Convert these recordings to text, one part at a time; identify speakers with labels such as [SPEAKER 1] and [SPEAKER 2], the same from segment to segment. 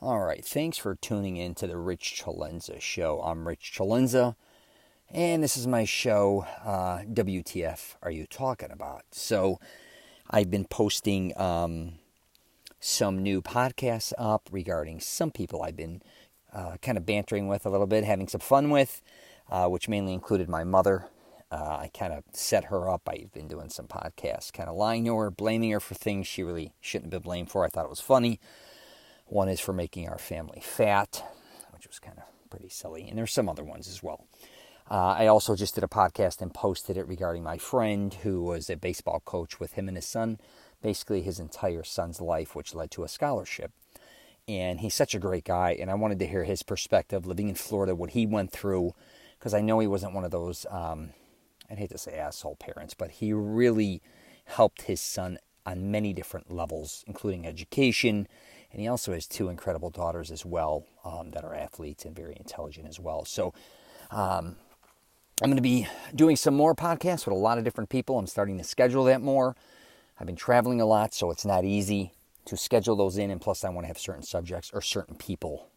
[SPEAKER 1] All right, thanks for tuning in to the Rich CELENZA show. I'm Rich CELENZA, and this is my show, WTF Are You Talking About? So I've been posting some new podcasts up regarding some people I've been kind of bantering with a little bit, having some fun with, which mainly included my mother. I kind of set her up. I've been doing some podcasts, kind of lying to her, blaming her for things she really shouldn't have been blamed for. I thought it was funny. One is for making our family fat, which was kind of pretty silly. And there's some other ones as well. I also just did a podcast and posted it regarding my friend who was a baseball coach with him and his son, basically his entire son's life, which led to a scholarship. And he's such a great guy, and I wanted to hear his perspective, living in Florida, what he went through, because I know he wasn't one of those, I'd hate to say asshole parents, but he really helped his son on many different levels, including education. And he also has two incredible daughters as well that are athletes and very intelligent as well. So I'm going to be doing some more podcasts with a lot of different people. I'm starting to schedule that more. I've been traveling a lot, so it's not easy to schedule those in. And plus, I want to have certain subjects or certain people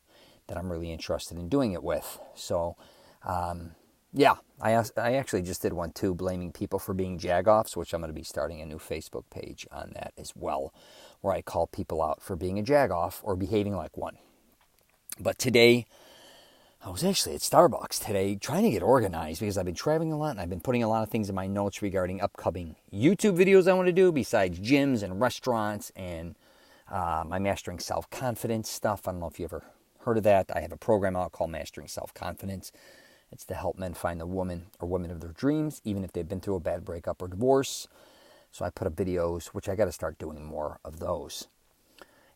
[SPEAKER 1] that I'm really interested in doing it with. So, I actually just did one too, blaming people for being jagoffs, which I'm going to be starting a new Facebook page on that as well, where I call people out for being a jagoff or behaving like one. But today, I was actually at Starbucks today trying to get organized because I've been traveling a lot and I've been putting a lot of things in my notes regarding upcoming YouTube videos I want to do besides gyms and restaurants and my Mastering Self-Confidence stuff. I don't know if you ever heard of that. I have a program out called Mastering Self-Confidence. It's to help men find the woman or women of their dreams, even if they've been through a bad breakup or divorce. So I put up videos, which I got to start doing more of those.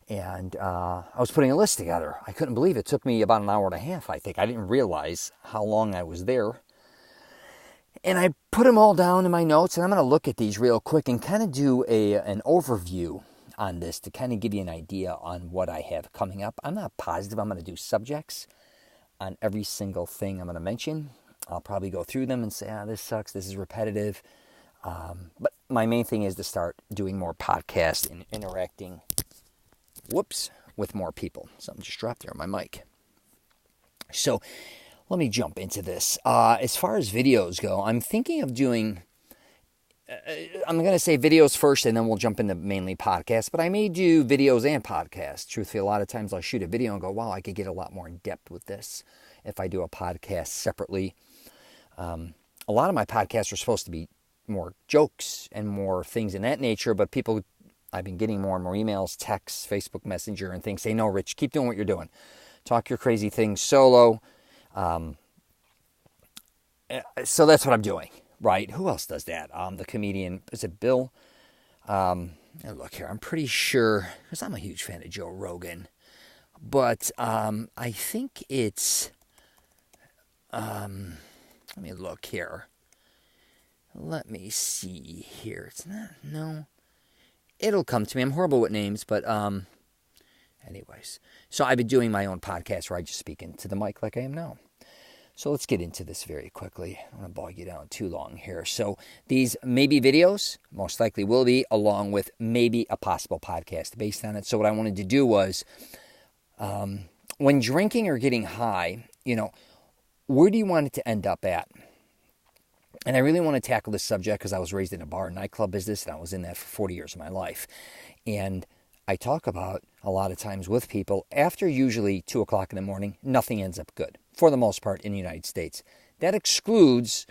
[SPEAKER 1] And I was putting a list together. I couldn't believe it took me about an hour and a half, I think. I didn't realize how long I was there. And I put them all down in my notes, and I'm going to look at these real quick and kind of do an overview on this to kind of give you an idea on what I have coming up. I'm not positive I'm going to do subjects on every single thing I'm going to mention. I'll probably go through them and say, this sucks, this is repetitive. But my main thing is to start doing more podcasts and interacting, with more people. Something just dropped there on my mic. So let me jump into this. As far as videos go, I'm thinking of doing, I'm going to say videos first and then we'll jump into mainly podcasts, but I may do videos and podcasts. Truthfully, a lot of times I'll shoot a video and go, wow, I could get a lot more in depth with this if I do a podcast separately. A lot of my podcasts are supposed to be more jokes and more things in that nature, but I've been getting more and more emails, texts, Facebook Messenger, and things say, no, Rich, keep doing what you're doing. Talk your crazy things solo. So that's what I'm doing, right? Who else does that? The comedian, is it Bill? Look here, I'm pretty sure, because I'm a huge fan of Joe Rogan, but I think it's, let me look here. Let me see here. It's not, no. It'll come to me. I'm horrible with names, but anyways. So I've been doing my own podcast where I just speak into the mic like I am now. So let's get into this very quickly. I don't want to bog you down too long here. So these maybe videos, most likely will be, along with maybe a possible podcast based on it. So what I wanted to do was, when drinking or getting high, where do you want it to end up at? And I really want to tackle this subject because I was raised in a bar and nightclub business, and I was in that for 40 years of my life. And I talk about a lot of times with people, after usually 2 o'clock in the morning, nothing ends up good, for the most part, in the United States. That excludes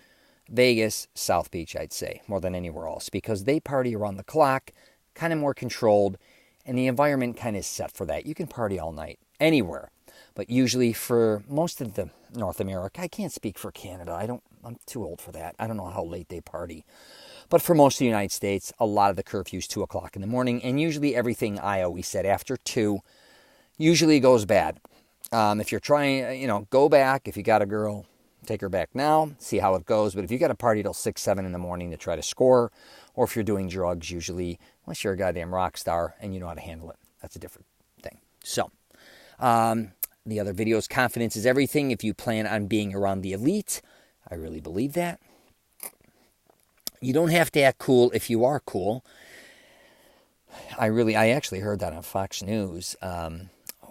[SPEAKER 1] Vegas, South Beach, I'd say, more than anywhere else, because they party around the clock, kind of more controlled, and the environment kind of is set for that. You can party all night, anywhere. But usually for most of the North America, I can't speak for Canada. I'm too old for that. I don't know how late they party. But for most of the United States, a lot of the curfew's 2 o'clock in the morning. And usually everything I always said after 2 usually goes bad. If you're trying, go back. If you got a girl, take her back now. See how it goes. But if you got to party till 6, 7 in the morning to try to score, or if you're doing drugs, usually, unless you're a goddamn rock star and you know how to handle it, that's a different thing. So, the other videos, confidence is everything. If you plan on being around the elite, I really believe that. You don't have to act cool if you are cool. I actually heard that on Fox News.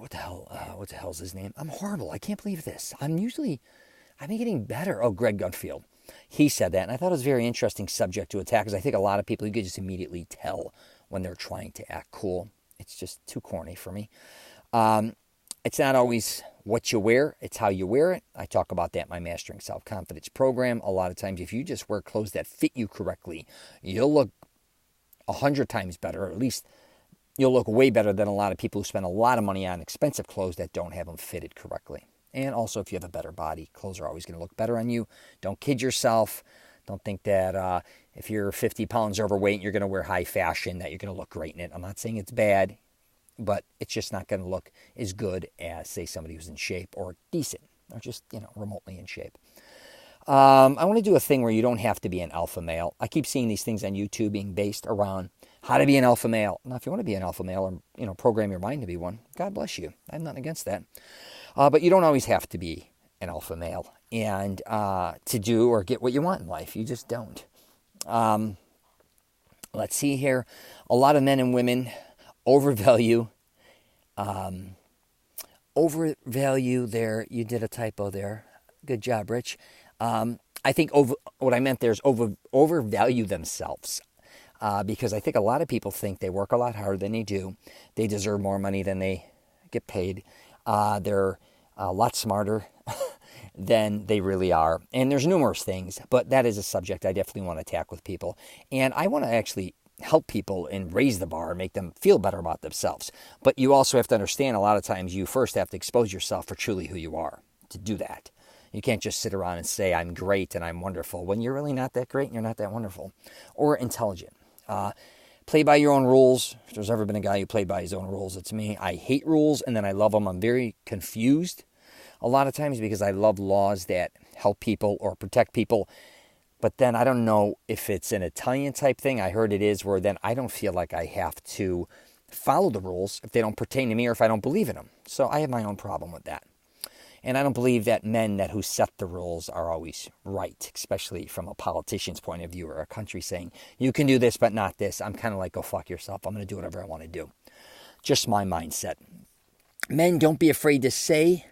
[SPEAKER 1] what the hell's his name? I'm horrible. I can't believe this. I've been getting better. Oh, Greg Gunfield. He said that, and I thought it was a very interesting subject to attack, because I think a lot of people, you could just immediately tell when they're trying to act cool. It's just too corny for me. It's not always what you wear, it's how you wear it. I talk about that in my Mastering Self-Confidence program. A lot of times, if you just wear clothes that fit you correctly, you'll look 100 times better, or at least you'll look way better than a lot of people who spend a lot of money on expensive clothes that don't have them fitted correctly. And also, if you have a better body, clothes are always going to look better on you. Don't kid yourself. Don't think that if you're 50 pounds overweight and you're going to wear high fashion, that you're going to look great in it. I'm not saying it's bad, but it's just not going to look as good as, say, somebody who's in shape or decent, or just, remotely in shape. I want to do a thing where you don't have to be an alpha male. I keep seeing these things on YouTube being based around how to be an alpha male. Now, if you want to be an alpha male, or program your mind to be one, God bless you. I have nothing against that. But you don't always have to be an alpha male and to do or get what you want in life. You just don't. Let's see here. A lot of men and women overvalue their. You did a typo there. Good job, Rich. I think what I meant there is overvalue themselves. Because I think a lot of people think they work a lot harder than they do. They deserve more money than they get paid. They're a lot smarter than they really are. And there's numerous things, but that is a subject I definitely want to attack with people. And I want to actually help people and raise the bar and make them feel better about themselves. But you also have to understand, a lot of times you first have to expose yourself for truly who you are to do that. You can't just sit around and say, I'm great and I'm wonderful, when you're really not that great and you're not that wonderful or intelligent. Play by your own rules. If there's ever been a guy who played by his own rules, it's me. I hate rules, and then I love them. I'm very confused a lot of times because I love laws that help people or protect people. But then I don't know if it's an Italian type thing. I heard it is, where then I don't feel like I have to follow the rules if they don't pertain to me or if I don't believe in them. So I have my own problem with that. And I don't believe that men who set the rules are always right, especially from a politician's point of view or a country saying, you can do this, but not this. I'm kind of like, go fuck yourself. I'm going to do whatever I want to do. Just my mindset. Men, don't be afraid to say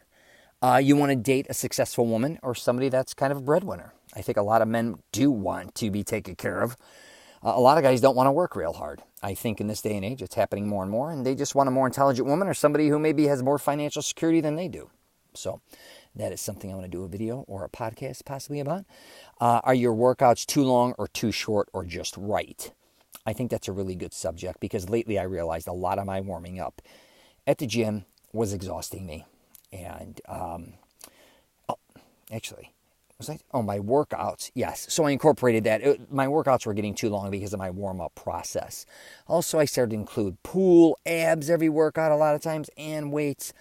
[SPEAKER 1] you want to date a successful woman or somebody that's kind of a breadwinner. I think a lot of men do want to be taken care of. A lot of guys don't want to work real hard. I think in this day and age, it's happening more and more, and they just want a more intelligent woman or somebody who maybe has more financial security than they do. So that is something I want to do a video or a podcast possibly about. Are your workouts too long or too short or just right? I think that's a really good subject, because lately I realized a lot of my warming up at the gym was exhausting me. And my workouts. Yes. So I incorporated that. My workouts were getting too long because of my warm-up process. Also, I started to include pool, abs every workout a lot of times, and weights.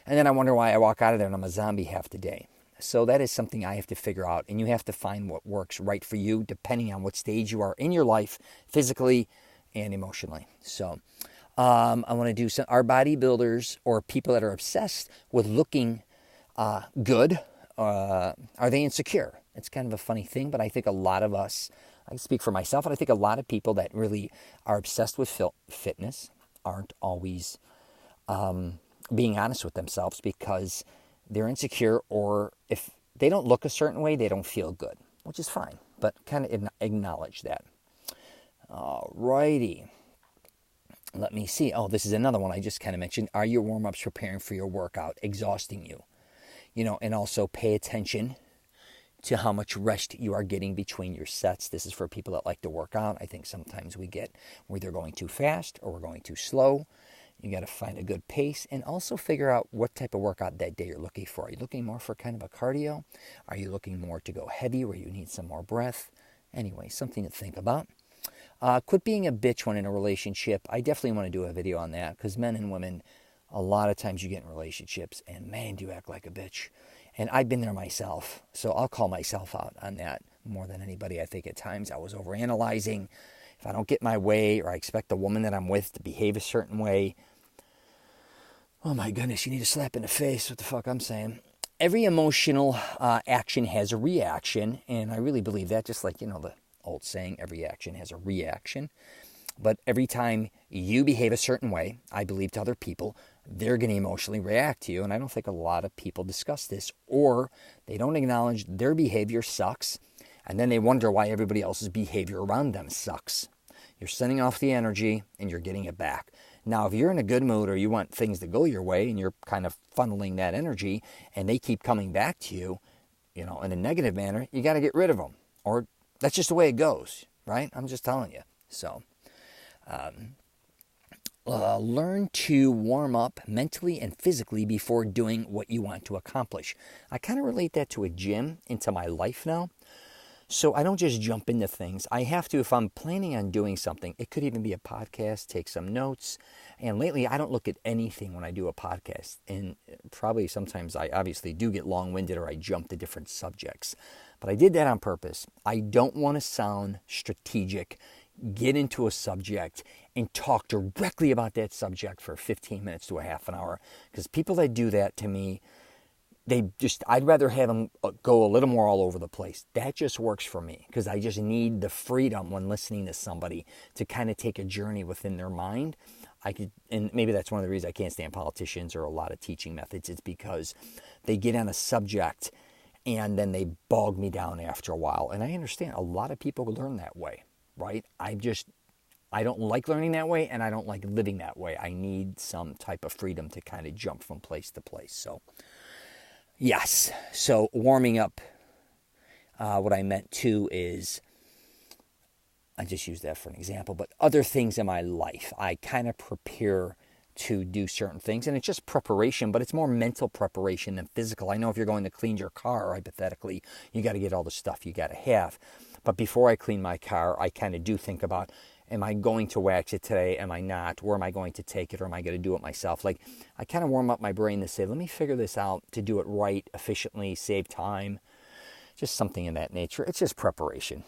[SPEAKER 1] And then I wonder why I walk out of there and I'm a zombie half the day. So that is something I have to figure out. And you have to find what works right for you, depending on what stage you are in your life, physically and emotionally. So I want to do some. Our bodybuilders or people that are obsessed with looking good, are they insecure? It's kind of a funny thing, but I think a lot of us, I speak for myself, and I think a lot of people that really are obsessed with fitness aren't always being honest with themselves, because they're insecure, or if they don't look a certain way, they don't feel good, which is fine, but kind of acknowledge that. Alrighty. Let me see. Oh, this is another one I just kind of mentioned. Are your warm-ups preparing for your workout exhausting you? And also pay attention to how much rest you are getting between your sets. This is for people that like to work out. I think sometimes we're either going too fast or we're going too slow. You got to find a good pace and also figure out what type of workout that day you're looking for. Are you looking more for kind of a cardio? Are you looking more to go heavy where you need some more breath? Anyway, something to think about. Quit being a bitch when in a relationship. I definitely want to do a video on that, because men and women, a lot of times you get in relationships and man, do you act like a bitch. And I've been there myself, so I'll call myself out on that more than anybody. I think at times I was overanalyzing. If I don't get my way, or I expect the woman that I'm with to behave a certain way, oh my goodness, you need a slap in the face. What the fuck I'm saying? Every emotional action has a reaction, and I really believe that, just like, the old saying, every action has a reaction. But every time you behave a certain way, I believe, to other people, they're going to emotionally react to you. And I don't think a lot of people discuss this, or they don't acknowledge their behavior sucks, and then they wonder why everybody else's behavior around them sucks. You're sending off the energy and you're getting it back. Now, if you're in a good mood or you want things to go your way and you're kind of funneling that energy and they keep coming back to you, in a negative manner, you got to get rid of them. Or that's just the way it goes, right? I'm just telling you. So, learn to warm up mentally and physically before doing what you want to accomplish. I kind of relate that to a gym into my life now. So I don't just jump into things. I have to, if I'm planning on doing something, it could even be a podcast, take some notes. And lately, I don't look at anything when I do a podcast. And probably sometimes I obviously do get long-winded or I jump to different subjects. But I did that on purpose. I don't want to sound strategic, get into a subject, and talk directly about that subject for 15 minutes to a half an hour. Because people that do that, to me, I'd rather have them go a little more all over the place. That just works for me because I just need the freedom when listening to somebody to kind of take a journey within their mind. And maybe that's one of the reasons I can't stand politicians or a lot of teaching methods. It's because they get on a subject and then they bog me down after a while. And I understand a lot of people learn that way, right? I don't like learning that way, and I don't like living that way. I need some type of freedom to kind of jump from place to place. So, yes. So warming up, what I meant too is, I just used that for an example, but other things in my life, I kind of prepare to do certain things, and it's just preparation, but it's more mental preparation than physical. I know if you're going to clean your car, hypothetically, you got to get all the stuff you got to have. But before I clean my car, I kind of do think about, am I going to wax it today? Am I not? Where am I going to take it? Or am I going to do it myself? Like, I kind of warm up my brain to say, let me figure this out to do it right, efficiently, save time. Just something in that nature. It's just preparation.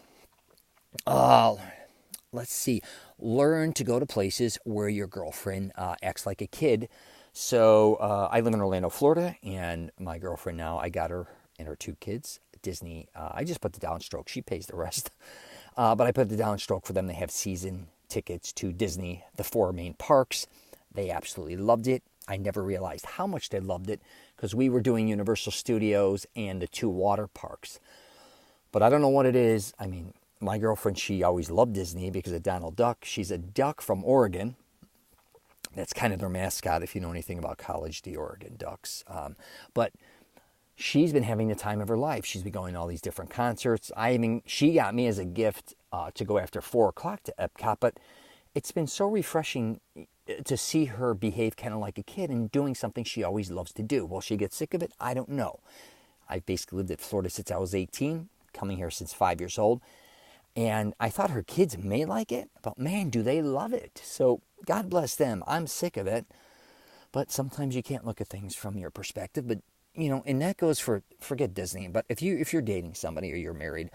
[SPEAKER 1] Let's see. Learn to go to places where your girlfriend acts like a kid. So I live in Orlando, Florida, and my girlfriend now, I got her and her 2 kids, Disney. I just put the downstroke. She pays the rest. But I put the downstroke for them. They have season tickets to Disney, the 4 main parks. They absolutely loved it. I never realized how much they loved it because we were doing Universal Studios and the 2 water parks. But I don't know what it is. I mean, my girlfriend, she always loved Disney because of Donald Duck. She's a duck from Oregon. That's kind of their mascot if you know anything about college, the Oregon Ducks. But she's been having the time of her life. She's been going to all these different concerts. She got me as a gift to go after 4 o'clock to Epcot, but it's been so refreshing to see her behave kind of like a kid and doing something she always loves to do. Will she get sick of it? I don't know. I've basically lived in Florida since I was 18, coming here since 5 years old. And I thought her kids may like it, but man, do they love it. So God bless them. I'm sick of it. But sometimes you can't look at things from your perspective. But, and that goes forget Disney. But if you're dating somebody or you're married,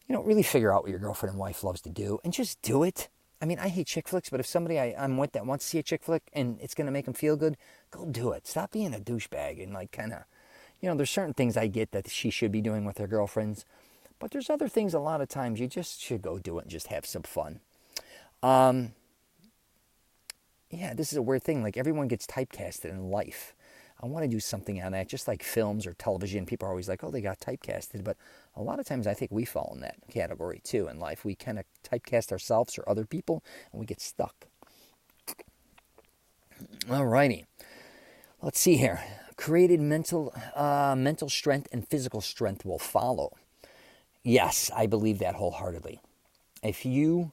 [SPEAKER 1] really figure out what your girlfriend and wife loves to do and just do it. I mean, I hate chick flicks, but if somebody I'm with that wants to see a chick flick and it's going to make them feel good, go do it. Stop being a douchebag and kind of, there's certain things I get that she should be doing with her girlfriends. But there's other things a lot of times you just should go do it and just have some fun. This is a weird thing. Like, everyone gets typecasted in life. I want to do something on that, just like films or television. People are always like, oh, they got typecasted. But a lot of times I think we fall in that category, too, in life. We kind of typecast ourselves or other people, and we get stuck. All righty. Let's see here. Created mental strength and physical strength will follow. Yes, I believe that wholeheartedly. If you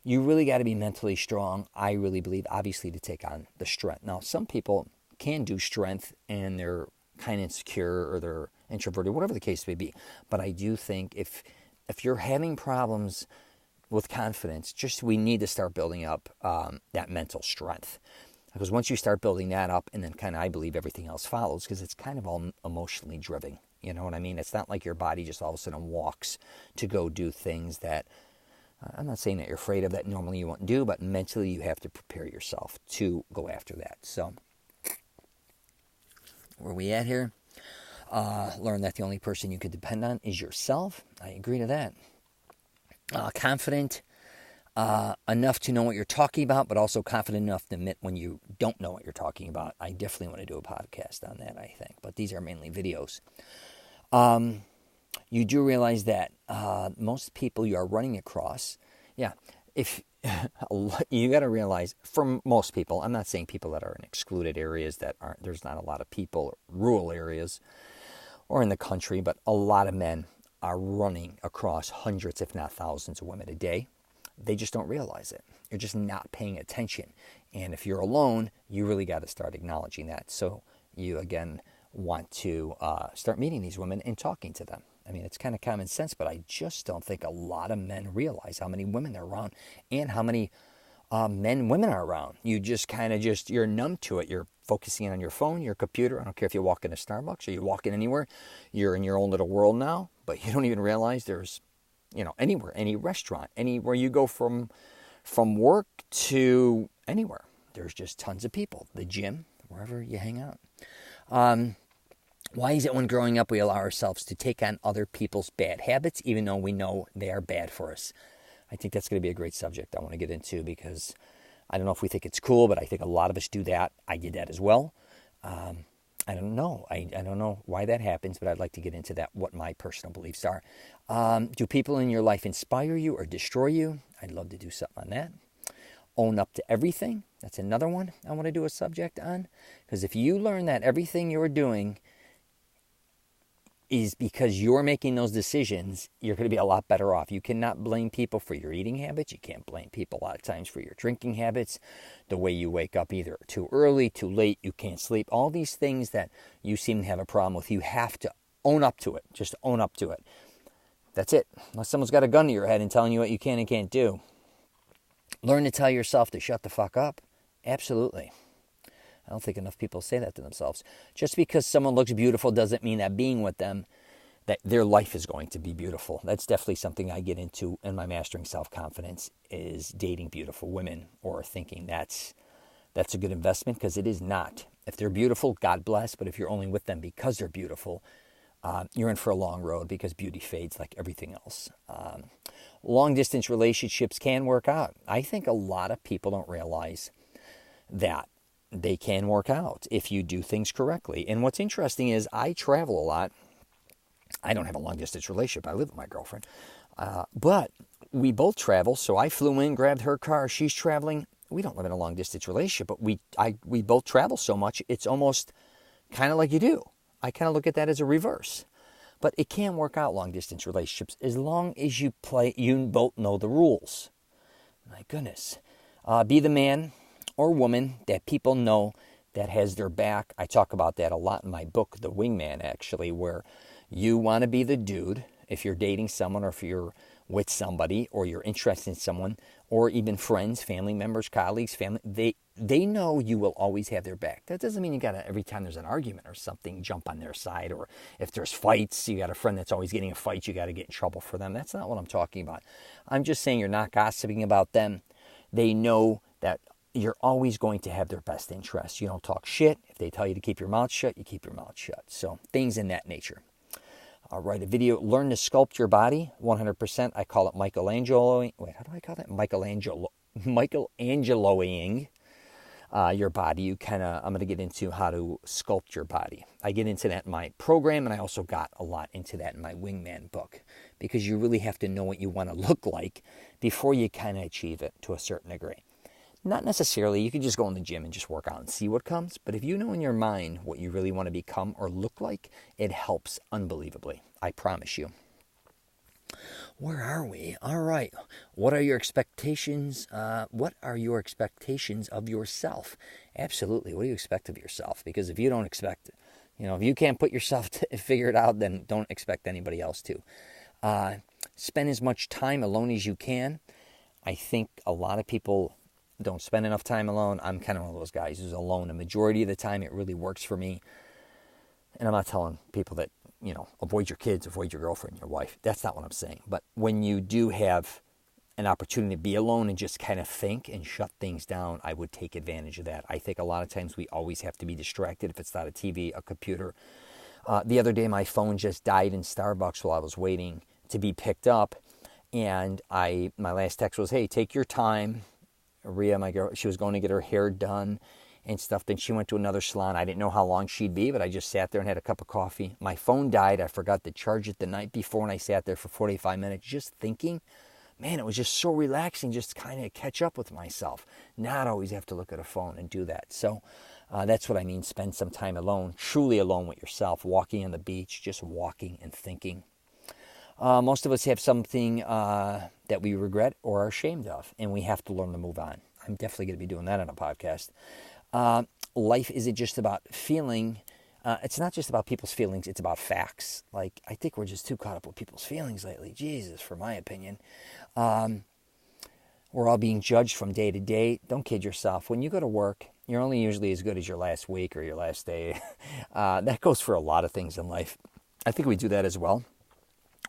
[SPEAKER 1] really got to be mentally strong, I really believe, obviously, to take on the strength. Now, some people can do strength and they're kind of insecure or they're introverted, whatever the case may be. But I do think if you're having problems with confidence, we need to start building up that mental strength. Because once you start building that up, and then kind of, I believe everything else follows, because it's kind of all emotionally driven. You know what I mean? It's not like your body just all of a sudden walks to go do things that, I'm not saying that you're afraid of that normally you won't do, but mentally you have to prepare yourself to go after that. So, where are we at here? Learn that the only person you can depend on is yourself. I agree to that. Confident. enough to know what you're talking about, but also confident enough to admit when you don't know what you're talking about. I definitely want to do a podcast on that, I think. But these are mainly videos. You do realize that most people you are running across, if you got to realize, for most people, I'm not saying people that are in excluded areas that aren't, there's not a lot of people, rural areas or in the country, but a lot of men are running across hundreds, if not thousands of women a day. They just don't realize it. You're just not paying attention. And if you're alone, you really got to start acknowledging that. So you, again, want to start meeting these women and talking to them. I mean, it's kind of common sense, but I just don't think a lot of men realize how many women they're around and how many men and women are around. You just kind of you're numb to it. You're focusing on your phone, your computer. I don't care if you walk into Starbucks or you walk in anywhere. You're in your own little world now, but you don't even realize there's, anywhere, any restaurant, anywhere you go from work to anywhere. There's just tons of people. The gym, wherever you hang out. Why is it when growing up we allow ourselves to take on other people's bad habits, even though we know they are bad for us? I think that's going to be a great subject I want to get into, because I don't know if we think it's cool, but I think a lot of us do that. I did that as well. I don't know. I don't know why that happens, but I'd like to get into that, what my personal beliefs are. Do people in your life inspire you or destroy you? I'd love to do something on that. Own up to everything. That's another one I want to do a subject on. Because if you learn that everything you're doing is because you're making those decisions, you're going to be a lot better off. You cannot blame people for your eating habits. You can't blame people a lot of times for your drinking habits, the way you wake up either too early, too late, you can't sleep. All these things that you seem to have a problem with, you have to own up to it. Just own up to it. That's it. Unless someone's got a gun to your head and telling you what you can and can't do. Learn to tell yourself to shut the fuck up. Absolutely. I don't think enough people say that to themselves. Just because someone looks beautiful doesn't mean that being with them, that their life is going to be beautiful. That's definitely something I get into in my Mastering Self-Confidence, is dating beautiful women, or thinking that's a good investment, because it is not. If they're beautiful, God bless, but if you're only with them because they're beautiful, you're in for a long road, because beauty fades like everything else. Long-distance relationships can work out. I think a lot of people don't realize that they can work out if you do things correctly. And what's interesting is I travel a lot. I don't have a long-distance relationship. I live with my girlfriend. But we both travel. So I flew in, grabbed her car. She's traveling. We don't live in a long-distance relationship, but we both travel so much, it's almost kind of like you do. I kind of look at that as a reverse. But it can work out, long-distance relationships, as long as you both know the rules. My goodness. Be the man or woman that people know that has their back. I talk about that a lot in my book, The Wingman, actually, where you want to be the dude if you're dating someone, or if you're with somebody, or you're interested in someone, or even friends, family members, colleagues, family. They know you will always have their back. That doesn't mean you got to, every time there's an argument or something, jump on their side. Or if there's fights, you got a friend that's always getting a fight, you got to get in trouble for them. That's not what I'm talking about. I'm just saying you're not gossiping about them. They know that you're always going to have their best interests. You don't talk shit. If they tell you to keep your mouth shut, you keep your mouth shut. So things in that nature. I'll write a video. Learn to sculpt your body 100%. I call it Michelangeloing. Wait, how do I call that? Michelangeloing your body. I'm going to get into how to sculpt your body. I get into that in my program, and I also got a lot into that in my Wingman book, because you really have to know what you want to look like before you kind of achieve it to a certain degree. Not necessarily. You can just go in the gym and just work out and see what comes. But if you know in your mind what you really want to become or look like, it helps unbelievably. I promise you. Where are we? All right. What are your expectations? What are your expectations of yourself? Absolutely. What do you expect of yourself? Because if you don't expect, if you can't put yourself to figure it out, then don't expect anybody else to. Spend as much time alone as you can. I think a lot of people don't spend enough time alone. I'm kind of one of those guys who's alone. The majority of the time, it really works for me. And I'm not telling people that, avoid your kids, avoid your girlfriend, your wife. That's not what I'm saying. But when you do have an opportunity to be alone and just kind of think and shut things down, I would take advantage of that. I think a lot of times we always have to be distracted if it's not a TV, a computer. The other day, my phone just died in Starbucks while I was waiting to be picked up. And my last text was, hey, take your time. Rhea, my girl, she was going to get her hair done and stuff. Then she went to another salon. I didn't know how long she'd be, but I just sat there and had a cup of coffee. My phone died. I forgot to charge it the night before, and I sat there for 45 minutes just thinking. Man, it was just so relaxing just to kind of catch up with myself. Not always have to look at a phone and do that. So that's what I mean, spend some time alone, truly alone with yourself, walking on the beach, just walking and thinking. Most of us have something that we regret or are ashamed of, and we have to learn to move on. I'm definitely going to be doing that on a podcast. Life isn't just about feeling. It's not just about people's feelings. It's about facts. Like, I think we're just too caught up with people's feelings lately. Jesus, for my opinion. We're all being judged from day to day. Don't kid yourself. When you go to work, you're only usually as good as your last week or your last day. That goes for a lot of things in life. I think we do that as well.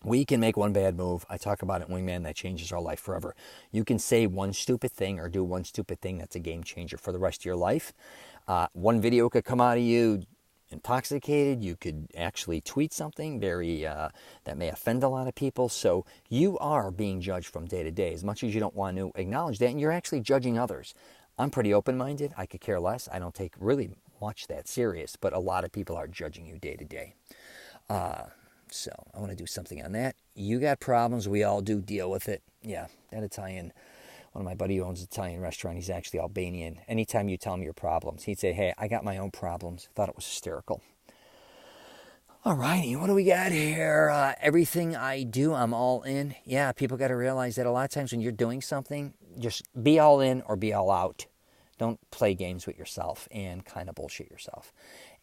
[SPEAKER 1] We can make one bad move. I talk about it in Wingman. That changes our life forever. You can say one stupid thing or do one stupid thing that's a game changer for the rest of your life. One video could come out of you intoxicated. You could actually tweet something that may offend a lot of people. So you are being judged from day to day, as much as you don't want to acknowledge that, and you're actually judging others. I'm pretty open-minded. I could care less. I don't take really much that serious, but a lot of people are judging you day to day. So I want to do something on that. You got problems. We all do. Deal with it. Yeah, that Italian, one of my buddy who owns an Italian restaurant, he's actually Albanian. Anytime you tell him your problems, he'd say, hey, I got my own problems. Thought it was hysterical. All righty, what do we got here? Everything I do, I'm all in. Yeah, people got to realize that a lot of times when you're doing something, just be all in or be all out. Don't play games with yourself and kind of bullshit yourself.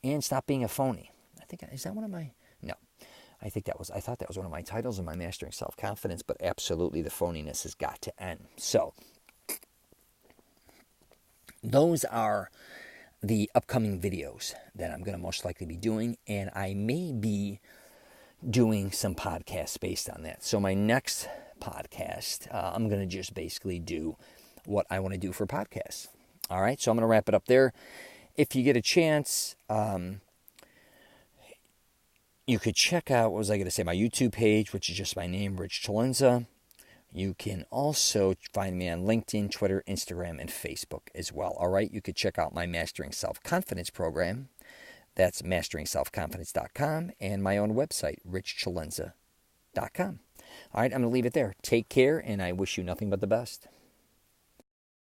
[SPEAKER 1] And stop being a phony. I think, is that one of my... No. I thought that was one of my titles in my Mastering Self-Confidence, but absolutely the phoniness has got to end. So, those are the upcoming videos that I'm going to most likely be doing, and I may be doing some podcasts based on that. So my next podcast, I'm going to just basically do what I want to do for podcasts. All right, so I'm going to wrap it up there. If you get a chance... you could check out, what was I going to say, my YouTube page, which is just my name, Rich CELENZA. You can also find me on LinkedIn, Twitter, Instagram, and Facebook as well. All right, you could check out my Mastering Self-Confidence program. That's masteringselfconfidence.com, and my own website, richcelenza.com. All right, I'm going to leave it there. Take care, and I wish you nothing but the best.